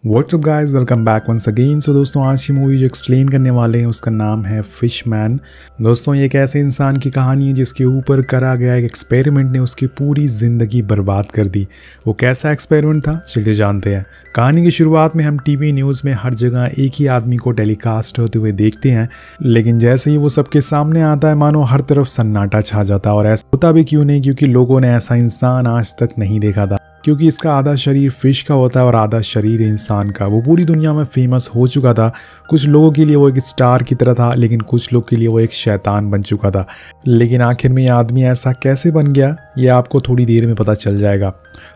WhatsApp guys, welcome back once again. So दोस्तों, आज की मूवी जो एक्सप्लेन करने वाले हैं उसका नाम है फिशमैन। दोस्तों, ये एक ऐसे इंसान की कहानी है जिसके ऊपर करा गया एक एक्सपेरिमेंट ने उसकी पूरी ज़िंदगी बर्बाद कर दी। वो कैसा एक्सपेरिमेंट था, चलिए जानते हैं। कहानी की शुरुआत में हम टीवी न्यूज़ में हर जगह एक ही आदमी को टेलीकास्ट होते हुए देखते हैं, लेकिन जैसे ही वो सबके सामने आता है मानो हर तरफ सन्नाटा छा जाता है। और ऐसा होता भी क्यों नहीं, क्योंकि लोगों ने ऐसा इंसान आज तक नहीं देखा था, क्योंकि इसका आधा शरीर फिश का होता है और आधा शरीर इंसान का। वो पूरी दुनिया में फेमस हो चुका था। कुछ लोगों के लिए वो एक स्टार की तरह था, लेकिन कुछ लोग के लिए वो एक शैतान बन चुका था। लेकिन आखिर में ये आदमी ऐसा कैसे बन गया, ये आपको थोड़ी देर में पता चल जाएगा।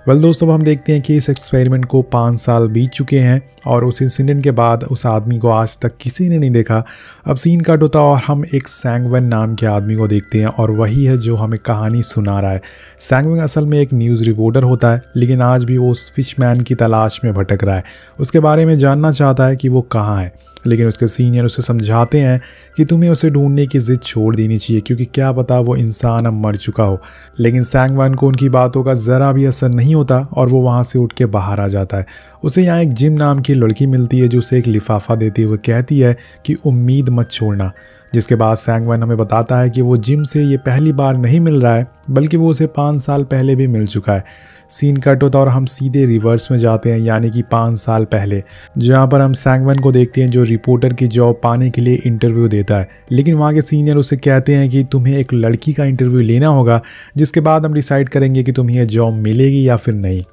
वेल दोस्तों, हम देखते हैं कि इस एक्सपेरिमेंट को 5 साल बीत चुके हैं और उस इंसिडेंट के बाद उस आदमी को आज तक किसी ने नहीं देखा। अब सीन कट होता और हम एक सैंगवन नाम के आदमी को देखते हैं और वही है जो हमें कहानी सुना रहा है। सैंगवन असल में एक न्यूज़ रिपोर्टर होता है, लेकिन आज भी वो उस फिशमैन की तलाश में भटक रहा है। उसके बारे में जानना चाहता है कि वो कहाँ है, लेकिन उसके सीनियर उसे समझाते हैं कि तुम्हें उसे ढूंढने की जिद छोड़ देनी चाहिए, क्योंकि क्या पता वो इंसान अब मर चुका हो। लेकिन सैंगवन को उनकी बातों का ज़रा भी असर नहीं होता और वो वहाँ से उठ के बाहर आ जाता है। उसे यहाँ एक जिम नाम की लड़की मिलती है जो उसे एक लिफाफा देती हुए कहती है कि उम्मीद मत छोड़ना। जिसके बाद सैंगवन हमें बताता है कि वो जिम से ये पहली बार नहीं मिल रहा है, बल्कि वो उसे 5 साल पहले भी मिल चुका है। सीन कट होता और हम सीधे रिवर्स में जाते हैं, यानी कि 5 साल पहले, जहाँ पर हम सैंगवन को देखते हैं जो रिपोर्टर की जॉब पाने के लिए इंटरव्यू देता है। लेकिन वहाँ के सीनियर उसे कहते हैं कि तुम्हें एक लड़की का इंटरव्यू लेना होगा, जिसके बाद हम डिसाइड करेंगे कि तुम्हें यह जॉब मिलेगी या फिर नहीं।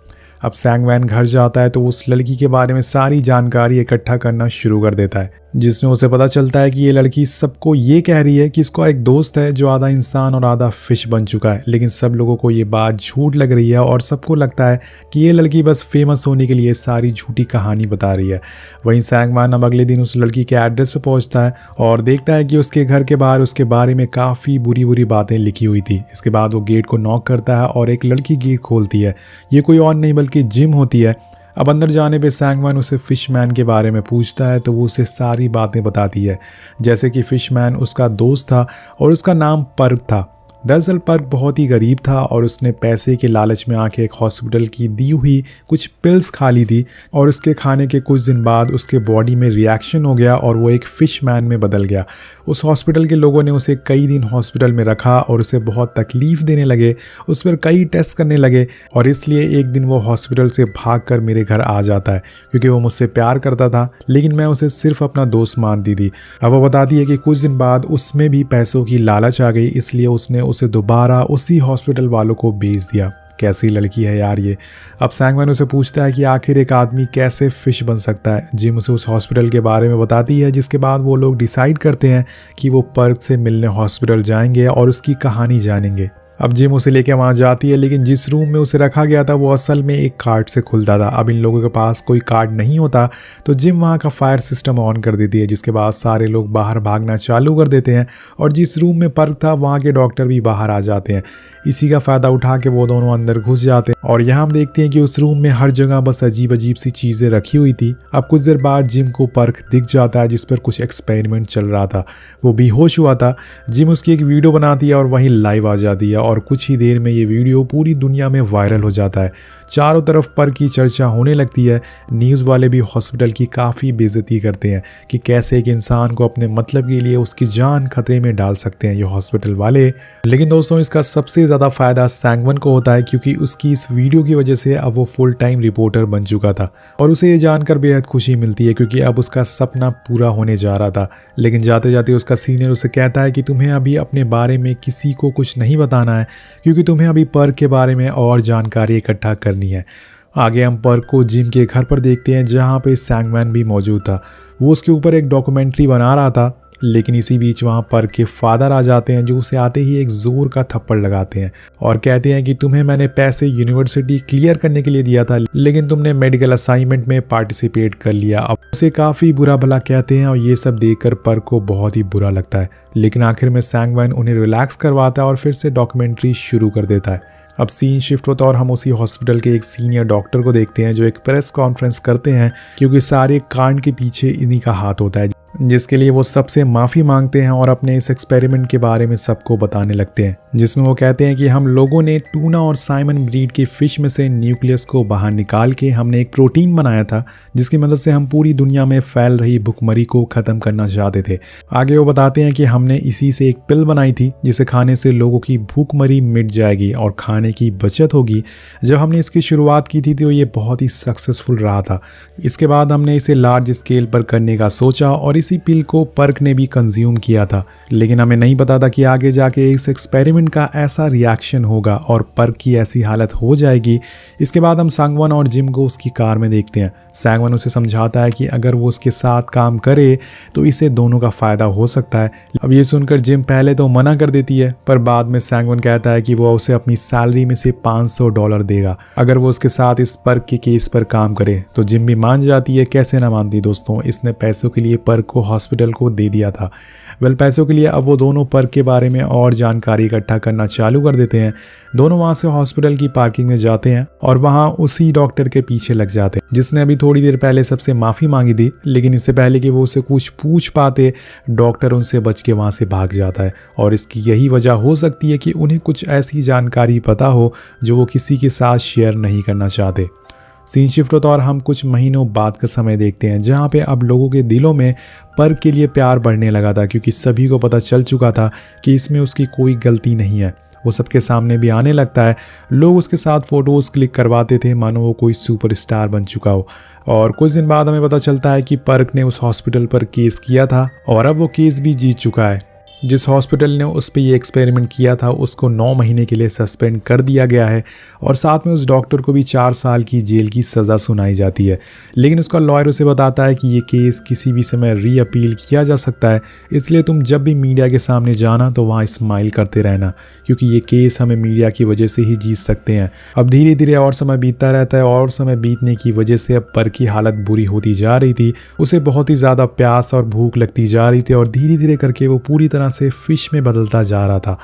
अब सैंगवन घर जाता है तो उस लड़की के बारे में सारी जानकारी इकट्ठा करना शुरू कर देता है, जिसमें उसे पता चलता है कि ये लड़की सबको ये कह रही है कि इसका एक दोस्त है जो आधा इंसान और आधा फिश बन चुका है। लेकिन सब लोगों को ये बात झूठ लग रही है और सबको लगता है कि ये लड़की बस फेमस होने के लिए सारी झूठी कहानी बता रही है। वहीं सैंगवन अब अगले दिन उस लड़की के एड्रेस पर पहुंचता है और देखता है कि उसके घर के बाहर उसके बारे में काफ़ी बुरी बुरी बातें लिखी हुई थी। इसके बाद वो गेट को नॉक करता है और एक लड़की गेट खोलती है। ये कोई और नहीं बल्कि जिम होती है। अब अंदर जाने पे सैंगवन उसे फिशमैन के बारे में पूछता है तो वो उसे सारी बातें बताती है, जैसे कि फिशमैन उसका दोस्त था और उसका नाम पर्क था। दरअसल पर्क बहुत ही गरीब था और उसने पैसे के लालच में आके एक हॉस्पिटल की दी हुई कुछ पिल्स खा ली थी और उसके खाने के कुछ दिन बाद उसके बॉडी में रिएक्शन हो गया और वो एक फिशमैन में बदल गया। उस हॉस्पिटल के लोगों ने उसे कई दिन हॉस्पिटल में रखा और उसे बहुत तकलीफ देने लगे, उस पर कई टेस्ट करने लगे और इसलिए एक दिन वो हॉस्पिटल से भागकर मेरे घर आ जाता है, क्योंकि वो मुझसे प्यार करता था, लेकिन मैं उसे सिर्फ अपना दोस्त मानती थी। अब वो बताती है कि कुछ दिन बाद उसमें भी पैसों की लालच आ गई, इसलिए उसने उसे दोबारा उसी हॉस्पिटल वालों को बेच दिया। कैसी लड़की है यार ये। अब सैंगवन उसे पूछता है कि आखिर एक आदमी कैसे फिश बन सकता है। जिम उसे उस हॉस्पिटल के बारे में बताती है, जिसके बाद वो लोग डिसाइड करते हैं कि वो पर्क से मिलने हॉस्पिटल जाएंगे और उसकी कहानी जानेंगे। अब जिम उसे लेके वहाँ जाती है, लेकिन जिस रूम में उसे रखा गया था वो असल में एक कार्ड से खुलता था। अब इन लोगों के पास कोई कार्ड नहीं होता तो जिम वहाँ का फायर सिस्टम ऑन कर देती है, जिसके बाद सारे लोग बाहर भागना चालू कर देते हैं और जिस रूम में पर्क था वहाँ के डॉक्टर भी बाहर आ जाते हैं। इसी का फ़ायदा उठा के वो दोनों अंदर घुस जाते हैं और यहाँ हम देखते हैं कि उस रूम में हर जगह बस अजीब अजीब सी चीज़ें रखी हुई थी। अब कुछ देर बाद जिम को पर्क दिख जाता है जिस पर कुछ एक्सपेरिमेंट चल रहा था। वो बेहोश हुआ था। जिम उसकी एक वीडियो बनाती है और वहीं लाइव आ जाती है और कुछ ही देर में ये वीडियो पूरी दुनिया में वायरल हो जाता है। चारों तरफ पर्क की चर्चा होने लगती है। न्यूज़ वाले भी हॉस्पिटल की काफ़ी बेइज्जती करते हैं कि कैसे एक इंसान को अपने मतलब के लिए उसकी जान खतरे में डाल सकते हैं ये हॉस्पिटल वाले। लेकिन दोस्तों, इसका सबसे ज़्यादा फ़ायदा सैंगवन को होता है, क्योंकि उसकी इस वीडियो की वजह से अब वो फुल टाइम रिपोर्टर बन चुका था और उसे ये जानकर बेहद खुशी मिलती है, क्योंकि अब उसका सपना पूरा होने जा रहा था। लेकिन जाते जाते उसका सीनियर उसे कहता है कि तुम्हें अभी अपने बारे में किसी को कुछ नहीं बताना है, क्योंकि तुम्हें अभी पर्क के बारे में और जानकारी इकट्ठा करनी है। आगे हम पर्क को जिम के घर पर देखते हैं, जहाँ पे सैंगवन भी मौजूद था। वो उसके ऊपर एक डॉक्यूमेंट्री बना रहा था, लेकिन इसी बीच वहाँ पर्क के फादर आ जाते हैं, जो उसे आते ही एक जोर का थप्पड़ लगाते हैं और कहते हैं कि तुम्हें मैंने पैसे यूनिवर्सिटी क्लियर करने के लिए दिया था, लेकिन तुमने मेडिकल असाइनमेंट में पार्टिसिपेट कर लिया। अब उसे काफ़ी बुरा भला कहते हैं और ये सब देखकर पर्क को बहुत ही बुरा लगता है। लेकिन आखिर में सैंगवन उन्हें रिलैक्स करवाता है और फिर से डॉक्यूमेंट्री शुरू कर देता है। अब सीन शिफ्ट होता है और हम उसी हॉस्पिटल के एक सीनियर डॉक्टर को देखते हैं जो एक प्रेस कॉन्फ्रेंस करते हैं, क्योंकि सारे कांड के पीछे इन्हीं का हाथ होता है। जिसके लिए वो सबसे माफ़ी मांगते हैं और अपने इस एक्सपेरिमेंट के बारे में सबको बताने लगते हैं, जिसमें वो कहते हैं कि हम लोगों ने टूना और साइमन ब्रीड की फ़िश में से न्यूक्लियस को बाहर निकाल के हमने एक प्रोटीन बनाया था जिसकी मदद से हम पूरी दुनिया में फैल रही भुखमरी को ख़त्म करना चाहते थे। आगे वो बताते हैं कि हमने इसी से एक पिल बनाई थी जिसे खाने से लोगों की भूखमरी मिट जाएगी और खाने की बचत होगी। जब हमने इसकी शुरुआत की थी तो ये बहुत ही सक्सेसफुल रहा था। इसके बाद हमने इसे लार्ज स्केल पर करने का सोचा और इसी पिल को पर्क ने भी कंज्यूम किया था, लेकिन हमें नहीं पता था कि आगे जाके इस एक्सपेरिमेंट का ऐसा रिएक्शन होगा और पर्क की ऐसी हालत हो जाएगी। इसके बाद हम सांगवन और जिम को उसकी कार में देखते हैं। सांगवन उसे समझाता है कि अगर वो उसके साथ काम करे तो इसे दोनों का फ़ायदा हो सकता है। अब ये सुनकर जिम पहले तो मना कर देती है, पर बाद में सांगवन कहता है कि वो उसे अपनी सैलरी में से $500 देगा अगर वो उसके साथ इस पर्क के केस पर काम करे। तो जिम भी मान जाती है। कैसे ना मानती दोस्तों, इसने पैसों के लिए पर्क को हॉस्पिटल को दे दिया था। पैसों के लिए अब वो दोनों पर्क के बारे में और जानकारी इकट्ठा करना चालू कर देते हैं। दोनों वहां से हॉस्पिटल की पार्किंग में जाते हैं और वहां उसी डॉक्टर के पीछे लग जाते हैं जिसने अभी थोड़ी देर पहले सबसे माफ़ी मांगी थी, लेकिन इससे पहले कि वो उसे कुछ पूछ पाते डॉक्टर उनसे बच के वहां से भाग जाता है। और इसकी यही वजह हो सकती है कि उन्हें कुछ ऐसी जानकारी पता हो जो वो किसी के साथ शेयर नहीं करना चाहते। सीन शिफ्ट होता और हम कुछ महीनों बाद का समय देखते हैं जहाँ पे अब लोगों के दिलों में पर्क के लिए प्यार बढ़ने लगा था, क्योंकि सभी को पता चल चुका था कि इसमें उसकी कोई गलती नहीं है। वो सबके सामने भी आने लगता है। लोग उसके साथ फ़ोटोज़ क्लिक करवाते थे मानो वो कोई सुपरस्टार बन चुका हो। और कुछ दिन बाद हमें पता चलता है कि पर्क ने उस हॉस्पिटल पर केस किया था और अब वो केस भी जीत चुका है। जिस हॉस्पिटल ने उस पर ये एक्सपेरिमेंट किया था उसको 9 महीने के लिए सस्पेंड कर दिया गया है और साथ में उस डॉक्टर को भी 4 साल की जेल की सज़ा सुनाई जाती है। लेकिन उसका लॉयर उसे बताता है कि ये केस किसी भी समय री अपील किया जा सकता है, इसलिए तुम जब भी मीडिया के सामने जाना तो वहाँ स्माइल करते रहना, क्योंकि ये केस हमें मीडिया की वजह से ही जीत सकते हैं। अब धीरे धीरे और समय बीतता रहता है और समय बीतने की वजह से अब पर्क की हालत बुरी होती जा रही थी। उसे बहुत ही ज़्यादा प्यास और भूख लगती जा रही थी और धीरे धीरे करके वो पूरी तरह से फिश में बदलता जा रहा था।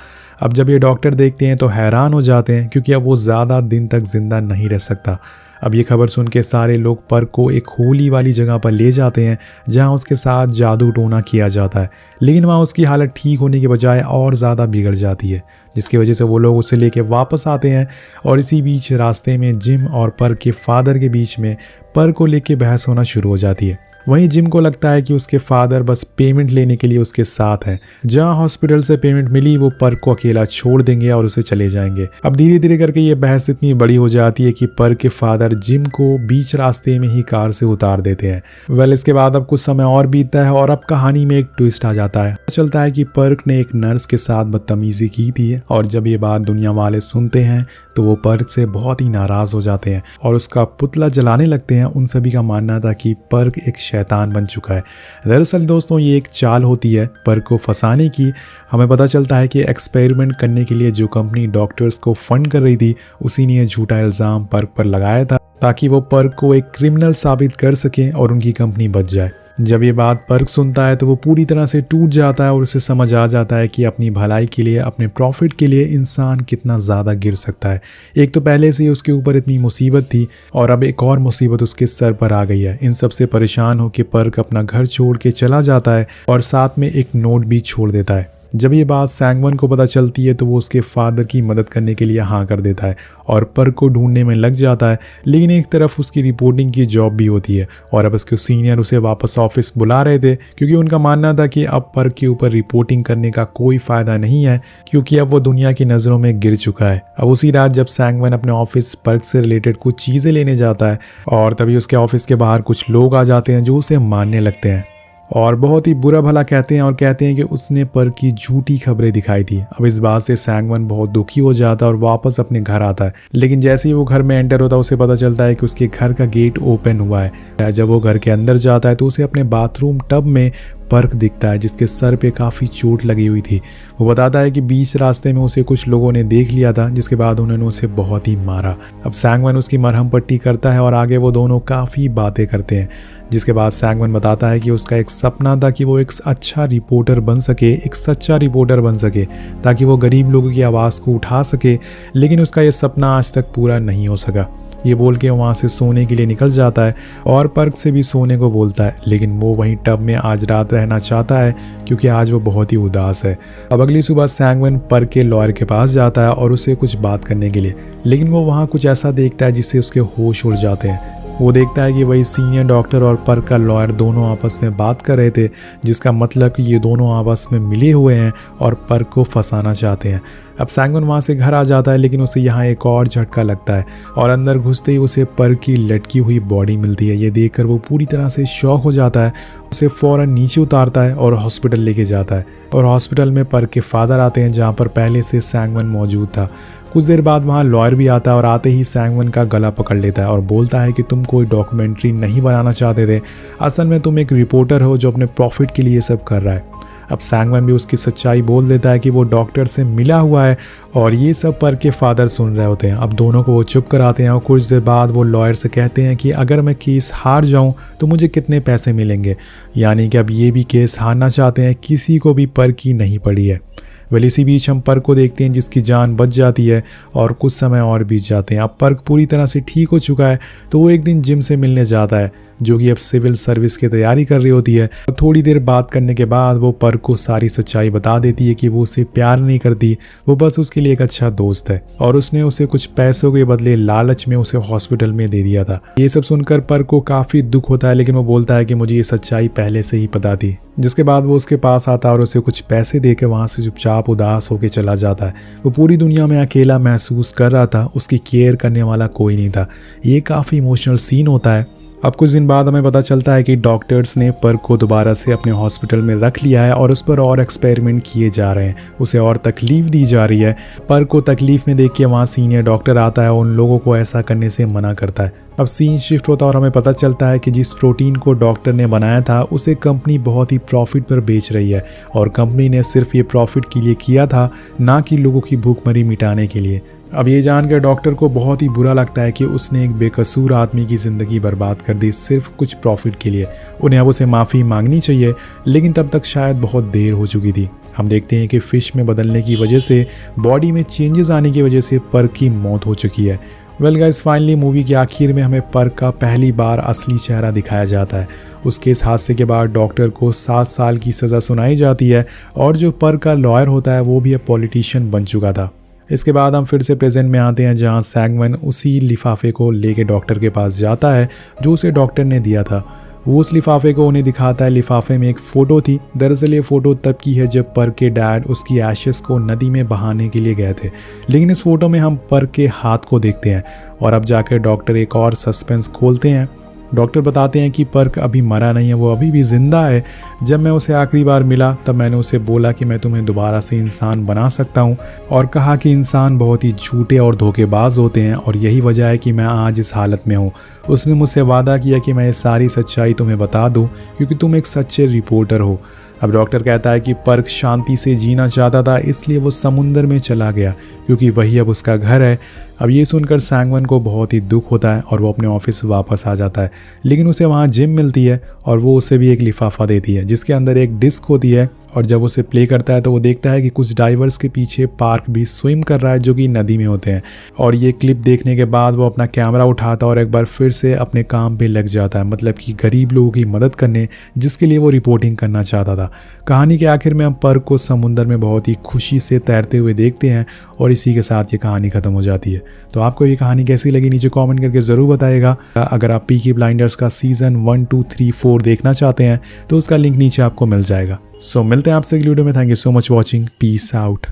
अब जब ये डॉक्टर देखते हैं तो हैरान हो जाते हैं, क्योंकि अब वो ज़्यादा दिन तक जिंदा नहीं रह सकता। अब ये खबर सुन के सारे लोग पर्क को एक होली वाली जगह पर ले जाते हैं जहां उसके साथ जादू टोना किया जाता है, लेकिन वहां उसकी हालत ठीक होने के बजाय और ज़्यादा बिगड़ जाती है, जिसकी वजह से वो लोग उसे लेके वापस आते हैं। और इसी बीच रास्ते में जिम और पर्क के फादर के बीच में पर्क को लेके बहस होना शुरू हो जाती है। वहीं जिम को लगता है कि उसके फादर बस पेमेंट लेने के लिए उसके साथ हैं। जहां हॉस्पिटल से पेमेंट मिली वो पर्क को अकेला छोड़ देंगे और उसे चले जाएंगे। अब धीरे धीरे करके ये बहस इतनी बड़ी हो जाती है कि पर्क के फादर जिम को बीच रास्ते में ही कार से उतार देते हैं। इसके बाद अब कुछ समय और बीतता है और अब कहानी में एक ट्विस्ट आ जाता है। चलता है कि पर्क ने एक नर्स के साथ बदतमीजी की थी और जब ये बात दुनिया वाले सुनते हैं तो वो पर्क से बहुत ही नाराज हो जाते हैं और उसका पुतला जलाने लगते हैं। उन सभी का मानना था कि पर्क एक शैतान बन चुका है। दरअसल दोस्तों ये एक चाल होती है पर्क को फंसाने की। हमें पता चलता है कि एक्सपेरिमेंट करने के लिए जो कंपनी डॉक्टर्स को फंड कर रही थी उसी ने झूठा इल्ज़ाम पर्क पर लगाया था ताकि वो पर्क को एक क्रिमिनल साबित कर सकें और उनकी कंपनी बच जाए। जब ये बात पर्क सुनता है तो वो पूरी तरह से टूट जाता है और उसे समझ आ जाता है कि अपनी भलाई के लिए, अपने प्रॉफिट के लिए इंसान कितना ज़्यादा गिर सकता है। एक तो पहले से ही उसके ऊपर इतनी मुसीबत थी और अब एक और मुसीबत उसके सर पर आ गई है। इन सब से परेशान होकर पर्क अपना घर छोड़ के चला जाता है और साथ में एक नोट भी छोड़ देता है। जब ये बात सांगवन को पता चलती है तो वो उसके फादर की मदद करने के लिए हाँ कर देता है और पर्क को ढूंढने में लग जाता है। लेकिन एक तरफ उसकी रिपोर्टिंग की जॉब भी होती है और अब उसके सीनियर उसे वापस ऑफिस बुला रहे थे, क्योंकि उनका मानना था कि अब पर्क के ऊपर रिपोर्टिंग करने का कोई फ़ायदा नहीं है, क्योंकि अब वो दुनिया की नज़रों में गिर चुका है। अब उसी रात जब सांगवन अपने ऑफिस पर्क से रिलेटेड कुछ चीज़ें लेने जाता है और तभी उसके ऑफिस के बाहर कुछ लोग आ जाते हैं जो उसे मारने लगते हैं और बहुत ही बुरा भला कहते हैं और कहते हैं कि उसने पर्क की झूठी खबरें दिखाई थी। अब इस बात से सांगवन बहुत दुखी हो जाता है और वापस अपने घर आता है। लेकिन जैसे ही वो घर में एंटर होता है उसे पता चलता है कि उसके घर का गेट ओपन हुआ है। जब वो घर के अंदर जाता है तो उसे अपने बाथरूम टब में पर्क दिखता है जिसके सर पे काफ़ी चोट लगी हुई थी। वो बताता है कि बीच रास्ते में उसे कुछ लोगों ने देख लिया था, जिसके बाद उन्होंने उसे बहुत ही मारा। अब सांगवन उसकी मरहम पट्टी करता है और आगे वो दोनों काफ़ी बातें करते हैं, जिसके बाद सांगवन बताता है कि उसका एक सपना था कि वो एक अच्छा रिपोर्टर बन सके, एक सच्चा रिपोर्टर बन सके ताकि वो गरीब लोगों की आवाज़ को उठा सके, लेकिन उसका ये सपना आज तक पूरा नहीं हो सका। ये बोल के वहाँ से सोने के लिए निकल जाता है और पर्क से भी सोने को बोलता है, लेकिन वो वहीं टब में आज रात रहना चाहता है क्योंकि आज वो बहुत ही उदास है। अब अगली सुबह सैंगवन पर्क के लॉयर के पास जाता है और उसे कुछ बात करने के लिए, लेकिन वो वहाँ कुछ ऐसा देखता है जिससे उसके होश उड़ जाते हैं। वो देखता है कि वही सीनियर डॉक्टर और पर्क का लॉयर दोनों आपस में बात कर रहे थे, जिसका मतलब कि ये दोनों आपस में मिले हुए हैं और पर्क को फंसाना चाहते हैं। अब सैंगवन वहाँ से घर आ जाता है, लेकिन उसे यहाँ एक और झटका लगता है और अंदर घुसते ही उसे पर्क की लटकी हुई बॉडी मिलती है। ये देखकर वो पूरी तरह से शॉक हो जाता है, उसे फौरन नीचे उतारता है और हॉस्पिटल लेके जाता है। और हॉस्पिटल में पर्क के फादर आते हैं, जहाँ पर पहले से सैंगवन मौजूद था। कुछ देर बाद वहाँ लॉयर भी आता है और आते ही सैंगवन का गला पकड़ लेता है और बोलता है कि तुम कोई डॉक्यूमेंट्री नहीं बनाना चाहते थे, असल में तुम एक रिपोर्टर हो जो अपने प्रॉफिट के लिए सब कर रहा है। अब सैंगवन भी उसकी सच्चाई बोल देता है कि वो डॉक्टर से मिला हुआ है और ये सब पर्क के फादर सुन रहे होते हैं। अब दोनों को वो चुप कराते हैं और कुछ देर बाद वो लॉयर से कहते हैं कि अगर मैं केस हार जाऊं तो मुझे कितने पैसे मिलेंगे। यानी कि अब ये भी केस हारना चाहते हैं, किसी को भी पर्क की नहीं पड़ी है। वेल इसी बीच हम पर्क को देखते हैं जिसकी जान बच जाती है और कुछ समय और बीत जाते हैं। अब पर्क पूरी तरह से ठीक हो चुका है तो वो एक दिन जिम से मिलने जाता है, जो कि अब सिविल सर्विस की तैयारी कर रही होती है। थोड़ी देर बात करने के बाद वो पर्क को सारी सच्चाई बता देती है कि वो उसे प्यार नहीं करती, वो बस उसके लिए एक अच्छा दोस्त है और उसने उसे कुछ पैसों के बदले लालच में उसे हॉस्पिटल में दे दिया था। ये सब सुनकर पर्क को काफ़ी दुख होता है, लेकिन वो बोलता है कि मुझे ये सच्चाई पहले से ही पता थी। जिसके बाद वो उसके पास आता है और उसे कुछ पैसे देकर वहाँ से चुपचाप उदास होकर चला जाता है। वो पूरी दुनिया में अकेला महसूस कर रहा था, उसकी केयर करने वाला कोई नहीं था। ये काफ़ी इमोशनल सीन होता है। अब कुछ दिन बाद हमें पता चलता है कि डॉक्टर्स ने पर्क को दोबारा से अपने हॉस्पिटल में रख लिया है और उस पर और एक्सपेरिमेंट किए जा रहे हैं, उसे और तकलीफ दी जा रही है। पर्क को तकलीफ में देख के वहाँ सीनियर डॉक्टर आता है और उन लोगों को ऐसा करने से मना करता है। अब सीन शिफ्ट होता है और हमें पता चलता है कि जिस प्रोटीन को डॉक्टर ने बनाया था उसे कंपनी बहुत ही प्रॉफिट पर बेच रही है और कंपनी ने सिर्फ ये प्रॉफिट के लिए किया था, ना कि लोगों की भूखमरी मिटाने के लिए। अब ये जानकर डॉक्टर को बहुत ही बुरा लगता है कि उसने एक बेकसूर आदमी की ज़िंदगी बर्बाद कर दी सिर्फ कुछ प्रॉफिट के लिए। उन्हें अब उसे माफ़ी मांगनी चाहिए, लेकिन तब तक शायद बहुत देर हो चुकी थी। हम देखते हैं कि फ़िश में बदलने की वजह से, बॉडी में चेंजेस आने की वजह से पर्क की मौत हो चुकी है। वेल गाइस, फाइनली मूवी के आखिर में हमें पर्क का पहली बार असली चेहरा दिखाया जाता है। उसके इस हादसे के बाद डॉक्टर को 7 साल की सज़ा सुनाई जाती है और जो पर्क का लॉयर होता है वो भी अब पॉलिटिशियन बन चुका था। इसके बाद हम फिर से प्रेजेंट में आते हैं, जहां सैंगवन उसी लिफाफे को लेके डॉक्टर के पास जाता है जो उसे डॉक्टर ने दिया था। वो उस लिफाफे को उन्हें दिखाता है। लिफाफे में एक फ़ोटो थी। दरअसल ये फ़ोटो तब की है जब पर्क के डैड उसकी एशेस को नदी में बहाने के लिए गए थे, लेकिन इस फ़ोटो में हम पर्क के हाथ को देखते हैं और अब जाकर डॉक्टर एक और सस्पेंस खोलते हैं। डॉक्टर बताते हैं कि पर्क अभी मरा नहीं है, वो अभी भी ज़िंदा है। जब मैं उसे आखिरी बार मिला तब मैंने उसे बोला कि मैं तुम्हें दोबारा से इंसान बना सकता हूँ और कहा कि इंसान बहुत ही झूठे और धोखेबाज होते हैं और यही वजह है कि मैं आज इस हालत में हूँ। उसने मुझसे वादा किया कि मैं ये सारी सच्चाई तुम्हें बता दूँ क्योंकि तुम एक सच्चे रिपोर्टर हो। अब डॉक्टर कहता है कि पर्क शांति से जीना चाहता था, इसलिए वो समुंदर में चला गया क्योंकि वही अब उसका घर है। अब ये सुनकर सैंगवन को बहुत ही दुख होता है और वो अपने ऑफिस वापस आ जाता है, लेकिन उसे वहाँ जिम मिलती है और वो उसे भी एक लिफाफा देती है जिसके अंदर एक डिस्क होती है और जब उसे प्ले करता है तो वो देखता है कि कुछ डाइवर्स के पीछे पार्क भी स्विम कर रहा है जो कि नदी में होते हैं। और ये क्लिप देखने के बाद वो अपना कैमरा उठाता है और एक बार फिर से अपने काम पे लग जाता है, मतलब कि गरीब लोगों की मदद करने, जिसके लिए वो रिपोर्टिंग करना चाहता था। कहानी के आखिर में हम पर्क को समुंदर में बहुत ही खुशी से तैरते हुए देखते हैं और इसी के साथ ये कहानी ख़त्म हो जाती है। तो आपको ये कहानी कैसी लगी नीचे कॉमेंट करके ज़रूर बताइएगा। अगर आप पीकी ब्लाइंडर्स का सीज़न 1, 2, 3, 4 देखना चाहते हैं तो उसका लिंक नीचे आपको मिल जाएगा। सो मिलते हैं आपसे अगली वीडियो में। Thank you so much watching. Peace out.